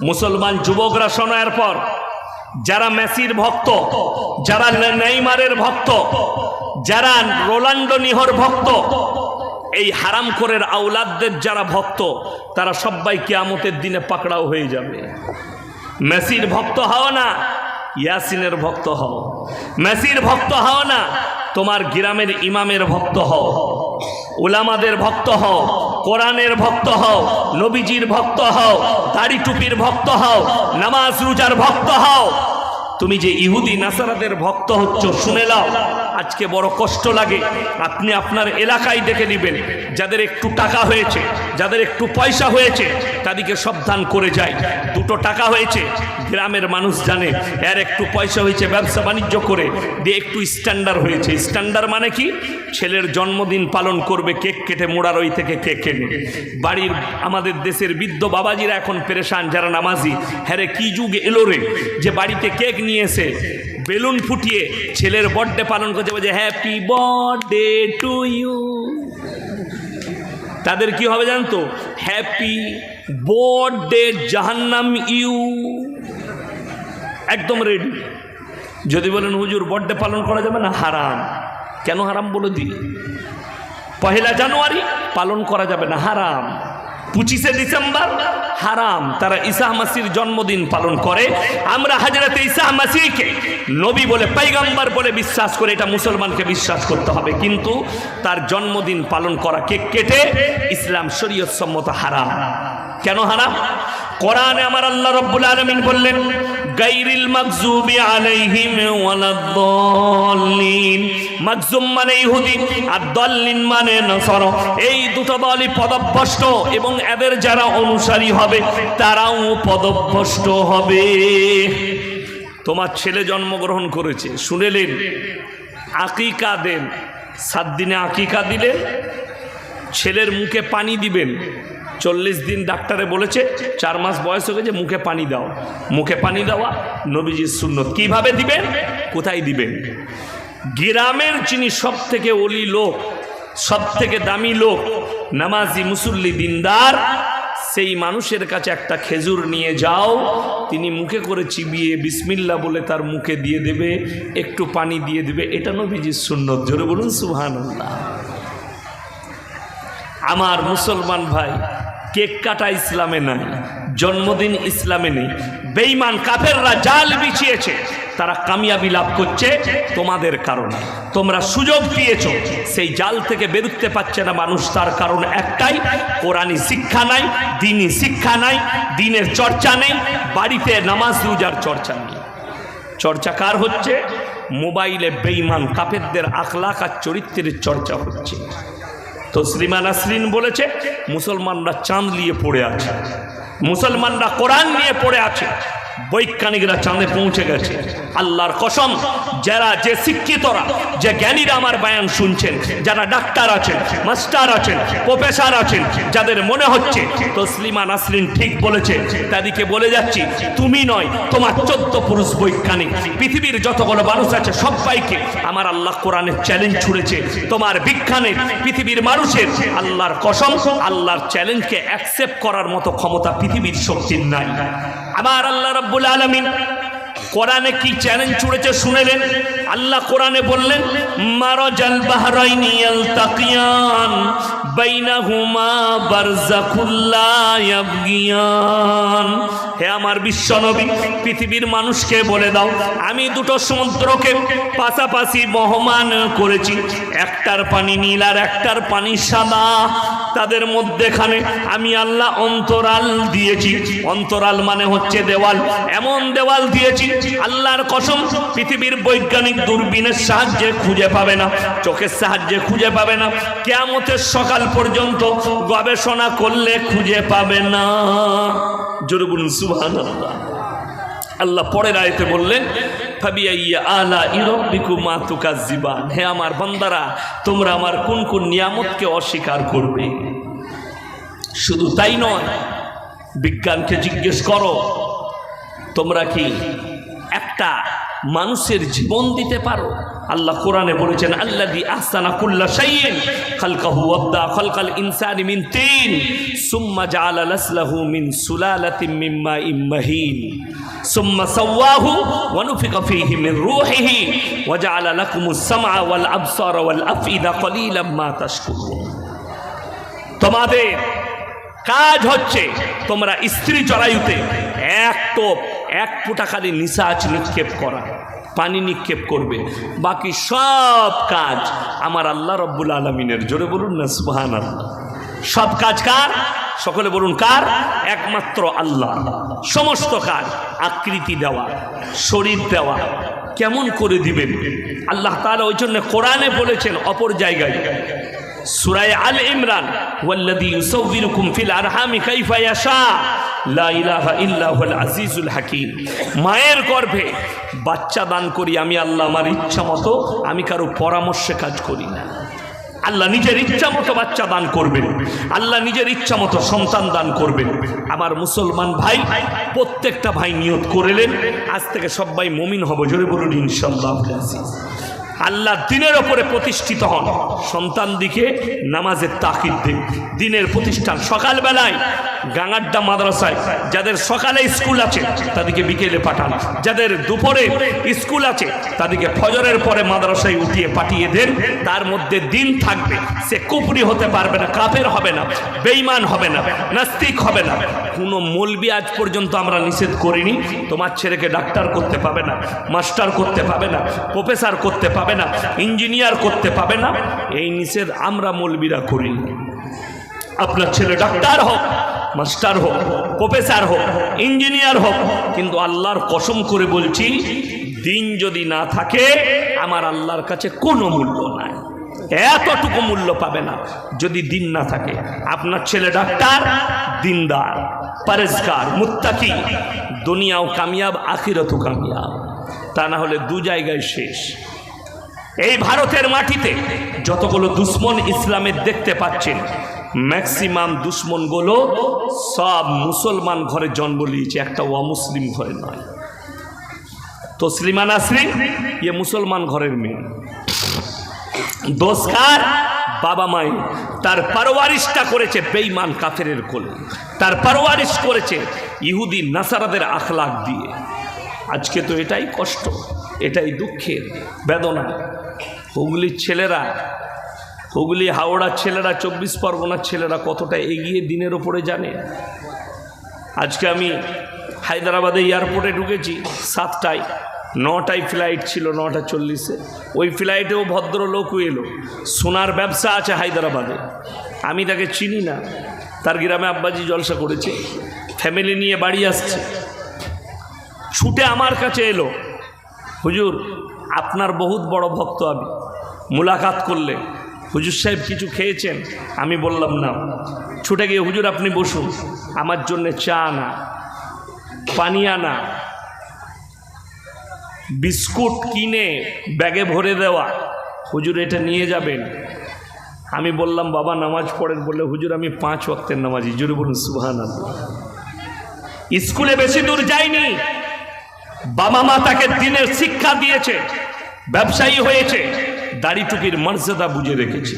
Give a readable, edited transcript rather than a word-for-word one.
মুসলমান যুবকরা শোনার পর, যারা মেসির ভক্ত, যারা নেইমারের ভক্ত, যারা রোনাল্ডো নিহর ভক্ত, এই হারামখোরের আওলাদদের যারা ভক্ত, তারা সবাই কিয়ামতের দিনে পাকড়াও হয়ে যাবে। মেসির ভক্ত হও না, ইয়াসিনের ভক্ত হও। মেসির ভক্ত হও না, তোমার গ্রামের ইমামের ভক্ত হও, উলামাদের ভক্ত হও, কোরআনের ভক্ত হও, নবীজির ভক্ত হও, দাড়ি টুপির ভক্ত হও, নামাজ রোজার ভক্ত হও। তুমি যে ইহুদি নাসারাদের ভক্ত হচ্ছ, শুনে নাও, আজকে বড় কষ্ট লাগে। আপনি আপনার এলাকায় দেখে নেবেন, যাদের একটু টাকা হয়েছে, যাদের একটু পয়সা হয়েছে, তাদেরকে সাবধান করে যায়। দুটো টাকা হয়েছে, গ্রামের মানুষ জানে এর একটু পয়সা হয়েছে, ব্যবসা বাণিজ্য করে দিয়ে একটু স্ট্যান্ডার্ড হয়েছে। স্ট্যান্ডার্ড মানে কি? ছেলের জন্মদিন পালন করবে, কেক কেটে মোড়ারই থেকে কেক কেনে বাড়ির। আমাদের দেশের বৃদ্ধ বাবাজিরা এখন পেরেশান, যারা নামাজি, হ্যাঁ রে কি যুগ এলো রে, যে বাড়িতে কেক নিয়ে এসে বেলুন ফুটিয়ে ছেলের বার্থডে পালন করছে, বলছে হ্যাপি বার্থডে টু ইউ। তাদের কি হবে জানতো? হ্যাপি বার্থডে জাহান্নাম ইউ। একদম রেডি। যদি বলেন হুজুর বার্থডে পালন করা যাবে না, হারাম। কেন হারাম বলে দিই? 1 জানুয়ারি পালন করা যাবে না, হারাম। 25 ডিসেম্বর হারাম। তারা ঈসা মাসির জন্মদিন পালন করে। আমরা হযরতে ঈসা মাসিকে নবী বলে, পয়গম্বর বলে বিশ্বাস করে, এটা মুসলমানকে বিশ্বাস করতে হবে। কিন্তু তার জন্মদিন পালন করা, কেক কেটে, ইসলাম শরীয়ত সম্মত হারাম। কেন হারাম? কোরআনে আমার আল্লাহ রাব্বুল আলামিন বললেন, গায়রিল মাগযুবি আলাইহিম ওয়ালাদ-দাল্লিন। মাগযুম মানে ইহুদি, আর দাল্লিন মানে নাসারা। এই দুটো দলই পদভ্রষ্ট, এবং এদের যারা অনুসারী হবে তারাও পদভ্রষ্ট হবে। তোমার ছেলে জন্মগ্রহণ করেছে, শুনেলেন, আকিকা দেন। 7 দিনে আকিকা দিলে ছেলের মুখে পানি দিবেন। 40 দিন ডাক্তারে বলেছে, 4 মাস বয়স হয়ে গেছে, মুখে পানি দাও। মুখে পানি দেওয়া নবীজির সুন্নত। কিভাবে দিবেন, কোথায় দিবেন? গ্রামের যিনি সব থেকে ওলি লোক, সব থেকে দামি লোক, নামাজি, মুসল্লি, দিনদার, সেই মানুষের কাছে একটা খেজুর নিয়ে যাও। তিনি মুখে করে চিবিয়ে বিসমিল্লাহ বলে তার মুখে দিয়ে দেবে, একটু পানি দিয়ে দেবে। এটা নবীজির সুন্নত। জোরে বলুন সুবহানাল্লাহ। আমার মুসলমান ভাই, কেক কাটা ইসলামে নাই, জন্মদিন ইসলামে নেই। বেঈমান কাফেররা জাল বিছিয়েছে, তারা কামিয়াবি লাভ করছে তোমাদের কারণে। তোমরা সুযোগ দিয়েছো, সেই জাল থেকে বেরোতে পারছে না মানুষ। তার কারণ একটাই, কোরআনী শিক্ষা নাই, দ্বীনি শিক্ষা নাই, দ্বীনের চর্চা নেই, বাড়িতে নামাজ রোজার চর্চা নেই। চর্চা কার হচ্ছে? মোবাইলে বেঈমান কাফেরদের আখলাক আর চরিত্রের চর্চা হচ্ছে। তসলিমা নাসরিন বলেছে, মুসলমানরা চাঁদ নিয়ে পড়ে আছে, মুসলমানরা কোরআন নিয়ে পড়ে আছে, বৈজ্ঞানিকরা চাঁদে পৌঁছে গেছে। আল্লাহর কসম, যারা যে শিক্ষিতরা, যে জ্ঞানীরা আমার বয়ান শুনছেন, যারা ডাক্তার আছেন, মাস্টার আছেন, প্রফেসর আছেন, যাদের মনে হচ্ছে তসলিমা নাসরিন ঠিক বলেছে, তাদেরকে বলে যাচ্ছি, তুমি নয়, তোমার 14 পুরুষ বৈজ্ঞানিক, পৃথিবীর যতগুলো মানুষ আছে সবাইকে আমার আল্লাহ কোরআনের চ্যালেঞ্জ ছুড়েছে। তোমার বিজ্ঞানের, পৃথিবীর মানুষের, আল্লাহর কসম, আল্লাহর চ্যালেঞ্জকে অ্যাকসেপ্ট করার মতো ক্ষমতা পৃথিবীর শক্তির নাই। আমার আল্লাহ রাব্বুল আলামিন কোরআনে কি চ্যালেঞ্জ ছুড়েছে শুনেলেন? আল্লাহ কোরআনে বললেন, মারাজাল বাহরাইনি ইয়ালতাকিয়ান বাইনাহুমা বারযাখুল লা ইয়াবগিয়ান। হে আমার বিশ্বনবী, পৃথিবীর মানুষকে বলে দাও, আমি দুটো সমুদ্রকে পাশাপাশি বহমান করেছি, একটার পানি নীল আর একটার পানি সাদা। তাদের মধ্যেখানে আমি আল্লাহ অন্তরাল দিয়েছি। অন্তরাল মানে হচ্ছে দেওয়াল। এমন দেওয়াল দিয়েছি, আল্লাহর কসম, পৃথিবীর বৈজ্ঞানিক দূরবীনের সাহায্যে খুঁজে পাবে না, চোখের সাহায্যে খুঁজে পাবে না, কিয়ামতের সকাল পর্যন্ত গবেষণা করলে খুঁজে পাবে না। জোরে বলুন সুবহানাল্লাহ। আল্লাহ পরের আয়াতে বললেন, ফাবিআইয়ি আলাই রাব্বিকুমা তুকাজ্জিবান। হে আমার বান্দারা, তোমরা আমার কোন কোন নিয়ামতকে অস্বীকার করবে? শুধু তাই নয়, বিজ্ঞানকে জিজ্ঞেস করো, তোমরা কি একটা মানুষের জীবন দিতে পারো। আল্লাহ কোরআনে বলেছেন আল্লাযী আহসানা কুল্লা শাইইন খালকাহু ওয়াবদা খালকাল ইনসানি মিন তিন সুম্মা জাআলা লাসলাহু মিন সুলালাতিন মিন মাইন মাহিন সুম্মা সাওয়াহু ওয়া নুফিকা ফীহি মিন রূহিহি ওয়া জাআলা লাকুমুস সামআ ওয়াল আবসারা ওয়াল আফইদা কলিলাম মা তাশকুরুন। তোমাদের কাজ হচ্ছে তোমরা স্ত্রী জরায়ুতে এক ফোঁটা খালি নিশাচ নিক্ষেপ করা, পানি নিক্ষেপ করবে, বাকি সব কাজ আমার আল্লাহ রব্বুল আলামিনের। জোরে বলুন না সুবহানাল্লাহ। সব কাজ কার? সকলে বলুন কার? একমাত্র আল্লাহ। সমস্ত কাজ, আকৃতি দেওয়া, শরীর দেওয়া কেমন করে দিবেন আল্লাহ তাআলা ওই জন্য কোরআনে বলেছেন অপর জায়গায় সূরা আল ইমরান ওয়াল্লাযী ইউসাউবিরুকুম ফিল আরহামি কাইফা ইয়াশা লা ইলাহা ইল্লা হুয়াল আজিজুল হাকীম। মায়ের গর্ভে বাচ্চা দান করি আমি আল্লাহ আমার ইচ্ছা মতো, আমি কারো পরামর্শে কাজ করি না। আল্লাহ নিজের ইচ্ছা মতো বাচ্চা দান করবেন, আল্লাহ নিজের ইচ্ছা মতো সন্তান দান করবেন। আমার মুসলমান ভাই, প্রত্যেকটা ভাই নিয়ত করলেন আজ থেকে সবাই মুমিন হব। জোরে বলুন ইনশাআল্লাহ। আল্লাহ দিনের ওপরে প্রতিষ্ঠিত হন, সন্তান দিকে নামাজের তাকিদ দেন। দিনের প্রতিষ্ঠান সকালবেলায় গাঙ্গাড্ডা মাদ্রাসায় যাদের সকালে স্কুল আছে তাদেরকে বিকেলে পাঠান, যাদের দুপুরে স্কুল আছে তাদেরকে ফজরের পরে মাদ্রাসায় উঠিয়ে পাঠিয়ে দেন। তার মধ্যে দিন থাকবে, সে কুফরি হতে পারবে না, কাফের হবে না, বেঈমান হবে না, নাস্তিক হবে না। কোনো মৌলবি আজ পর্যন্ত আমরা নিষেধ করিনি তোমার ছেলেকে ডাক্তার করতে পাবে না, মাস্টার করতে পাবে না, প্রফেসর করতে পাবে না, ইঞ্জিনিয়ার করতে পাবে না, এই নিষেধ আমরা মৌলবিরা করিনি। আপনার ছেলে ডাক্তার হোক, মাস্টার হোক, প্রফেসর হোক, ইঞ্জিনিয়ার হোক, কিন্তু আল্লাহর কসম করে বলছি দিন যদি না থাকে আমার আল্লাহর কাছে কোনো মূল্য নাই, এতটুকু মূল্য পাবে না যদি দিন না থাকে। আপনার ছেলে ডাক্তার, দিনদার, পরেজগার, মুত্তাকি, দুনিয়াও কামিয়াব, আখিরাতও কামিয়াব, তা না হলে দু জায়গায় শেষ। এই ভারতের মাটিতে যতগুলো দুশ্মন ইসলামের দেখতে পাচ্ছেন ম্যাক্সিমাম দুশ্মনগুলো সব মুসলমান ঘরে জন্ম নিয়েছে, একটা অমুসলিম ঘরে নয়। তসলিমা নাসরিন ইয়ে মুসলমান ঘরের মেয়ে, দোষকার বাবা মায়ের, তার পারওয়ারিশটা করেছে বেঈমান কাফেরের কোলে, তার পারওয়ারিশ করেছে ইহুদি নাসারাদের আখলাক দিয়ে। আজকে তো এটাই কষ্ট, এটাই দুঃখের বেদনা। হুগলির ছেলেরা, হুগলি হাওড়ার ছেলেরা, 24 পরগনার ছেলেরা কতটা এগিয়ে দিনের ওপরে জানে। আজকে আমি হায়দ্রাবাদে এয়ারপোর্টে ঢুকেছি 7টায়, 9টায় ফ্লাইট ছিল, 9:40-এ। ওই ফ্লাইটেও ভদ্রলোকও এলো, সোনার ব্যবসা আছে হায়দ্রাবাদে, আমি তাকে চিনি না। তার গ্রামে আব্বাজি জলসা করেছে, ফ্যামিলি নিয়ে বাড়ি আসছে, ছুটে আমার কাছে এলো, হুজুর আপনার বহুত বড় ভক্ত, আমি মুলাকাত করলে হুজুর সাহেব কিছু খেয়েছেন? আমি বললাম না। ছুটে গিয়ে হুজুর আপনি বসুন, আমার জন্যে চা না, পানি আনা, বিস্কুট কিনে ব্যাগে ভরে দেওয়া, হুজুর এটা নিয়ে যাবেন। আমি বললাম বাবা নামাজ পড়েন? বললে হুজুর আমি 5 ওয়াক্তের নামাজি। জোরে বলুন সুবহানাল্লাহ। স্কুলে বেশি দূর যায়নি, বাবা মা তাকে দিনের শিক্ষা দিয়েছে, ব্যবসায়ী হয়েছে, দাড়ি টুপির মর্যাদা বুঝে রেখেছে।